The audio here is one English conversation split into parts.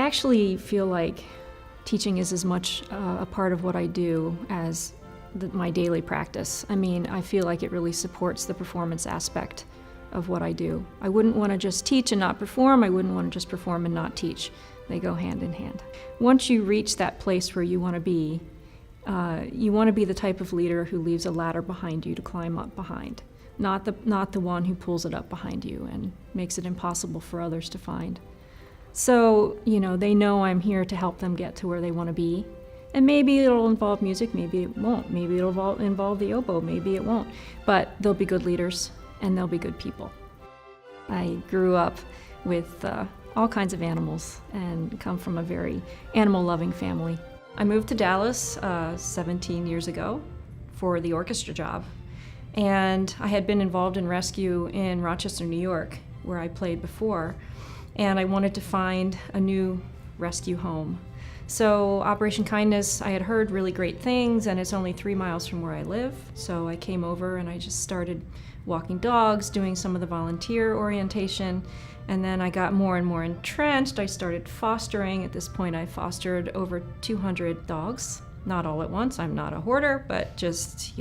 actually feel like teaching is as much a part of what I do as my daily practice. I mean, I feel like it really supports the performance aspect of what I do. I wouldn't want to just teach and not perform. I wouldn't want to just perform and not teach. They go hand in hand. Once you reach that place where you want to be the type of leader who leaves a ladder behind you to climb up behind, not the one who pulls it up behind you and makes it impossible for others to find. So, they know I'm here to help them get to where they want to be. And maybe it'll involve music, maybe it won't. Maybe it'll involve the oboe, maybe it won't. But they'll be good leaders, and they'll be good people. I grew up with all kinds of animals and come from a very animal-loving family. I moved to Dallas 17 years ago for the orchestra job. And I had been involved in rescue in Rochester, New York, where I played before. And I wanted to find a new rescue home. So Operation Kindness, I had heard really great things, and it's only 3 miles from where I live. So I came over and I just started walking dogs, doing some of the volunteer orientation, and then I got more and more entrenched. I started fostering. At this point, I fostered over 200 dogs, not all at once. I'm not a hoarder, but just,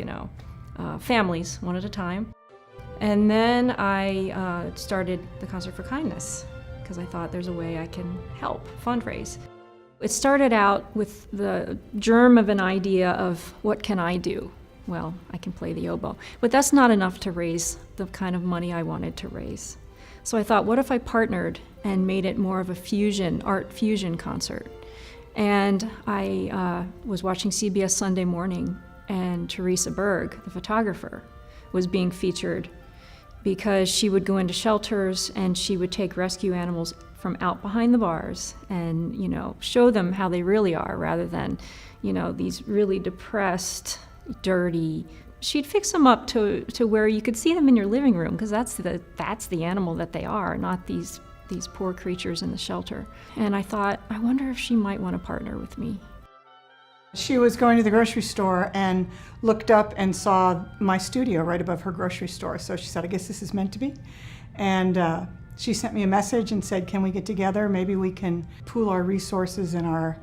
families, one at a time. And then I started the Concert for Kindness, because I thought there's a way I can help fundraise. It started out with the germ of an idea of what can I do? Well, I can play the oboe, but that's not enough to raise the kind of money I wanted to raise. So I thought, what if I partnered and made it more of a art fusion concert? And I was watching CBS Sunday Morning, and Teresa Berg, the photographer, was being featured because she would go into shelters and she would take rescue animals from out behind the bars and, show them how they really are rather than, these really depressed, dirty. She'd fix them up to where you could see them in your living room, because that's the animal that they are, not these poor creatures in the shelter. And I thought, I wonder if she might want to partner with me. She was going to the grocery store and looked up and saw my studio right above her grocery store. So she said, I guess this is meant to be. And she sent me a message and said, can we get together? Maybe we can pool our resources and our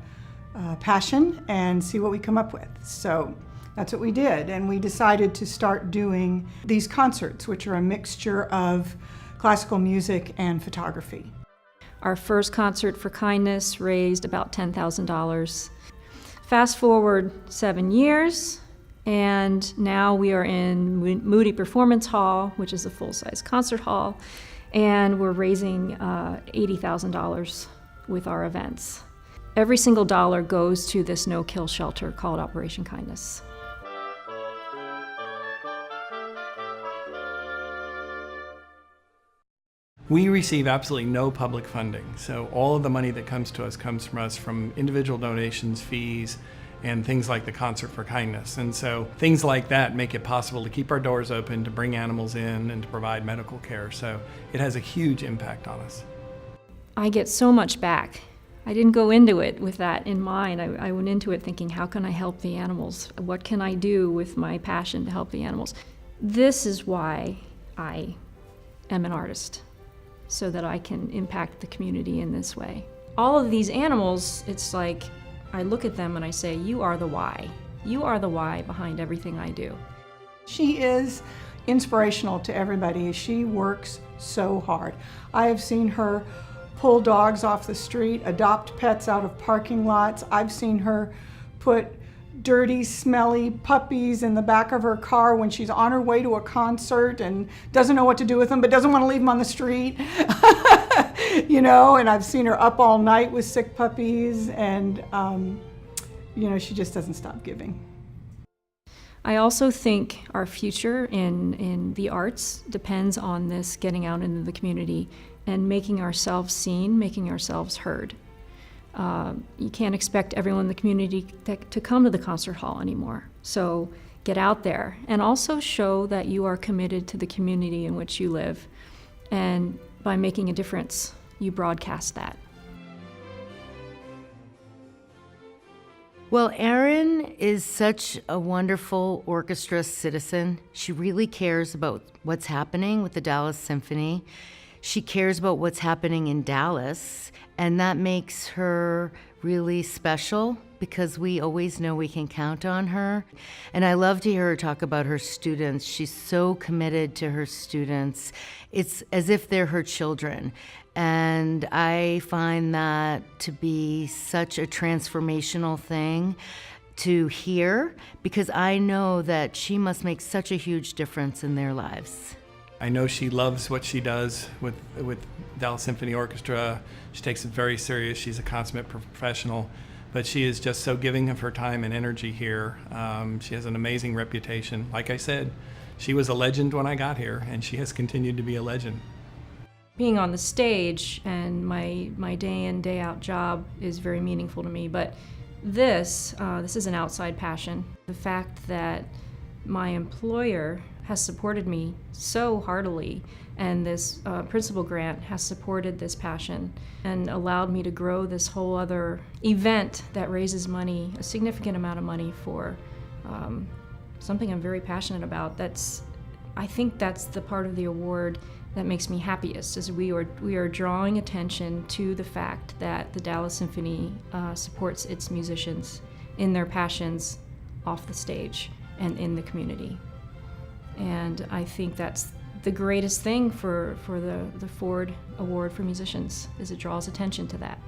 passion and see what we come up with. So that's what we did. And we decided to start doing these concerts, which are a mixture of classical music and photography. Our first Concert for Kindness raised about $10,000. Fast forward 7 years, and now we are in Moody Performance Hall, which is a full-size concert hall, and we're raising $80,000 with our events. Every single dollar goes to this no-kill shelter called Operation Kindness. We receive absolutely no public funding, so all of the money that comes to us comes from individual donations, fees, and things like the Concert for Kindness. And so things like that make it possible to keep our doors open, to bring animals in, and to provide medical care. So it has a huge impact on us. I get so much back. I didn't go into it with that in mind. I went into it thinking, how can I help the animals? What can I do with my passion to help the animals? This is why I am an artist, so that I can impact the community in this way. All of these animals, it's like I look at them and I say, you are the why. You are the why behind everything I do. She is inspirational to everybody. She works so hard. I have seen her pull dogs off the street, adopt pets out of parking lots. I've seen her put dirty, smelly puppies in the back of her car when she's on her way to a concert and doesn't know what to do with them, but doesn't want to leave them on the street. And I've seen her up all night with sick puppies, and she just doesn't stop giving. I also think our future in the arts depends on this getting out into the community and making ourselves seen, making ourselves heard. You can't expect everyone in the community to come to the concert hall anymore. So get out there and also show that you are committed to the community in which you live. And by making a difference, you broadcast that. Well, Erin is such a wonderful orchestra citizen. She really cares about what's happening with the Dallas Symphony. She cares about what's happening in Dallas, and that makes her really special because we always know we can count on her. And I love to hear her talk about her students. She's so committed to her students. It's as if they're her children. And I find that to be such a transformational thing to hear, because I know that she must make such a huge difference in their lives. I know she loves what she does with Dallas Symphony Orchestra. She takes it very serious. She's a consummate professional, but she is just so giving of her time and energy here. She has an amazing reputation. Like I said, she was a legend when I got here, and she has continued to be a legend. Being on the stage and my day in, day out job is very meaningful to me, but this is an outside passion. The fact that my employer has supported me so heartily, and this principal grant has supported this passion and allowed me to grow this whole other event that raises money, a significant amount of money for something I'm very passionate about. I think that's the part of the award that makes me happiest, is we are drawing attention to the fact that the Dallas Symphony supports its musicians in their passions off the stage and in the community. And I think that's the greatest thing for the Ford Award for Musicians, is it draws attention to that.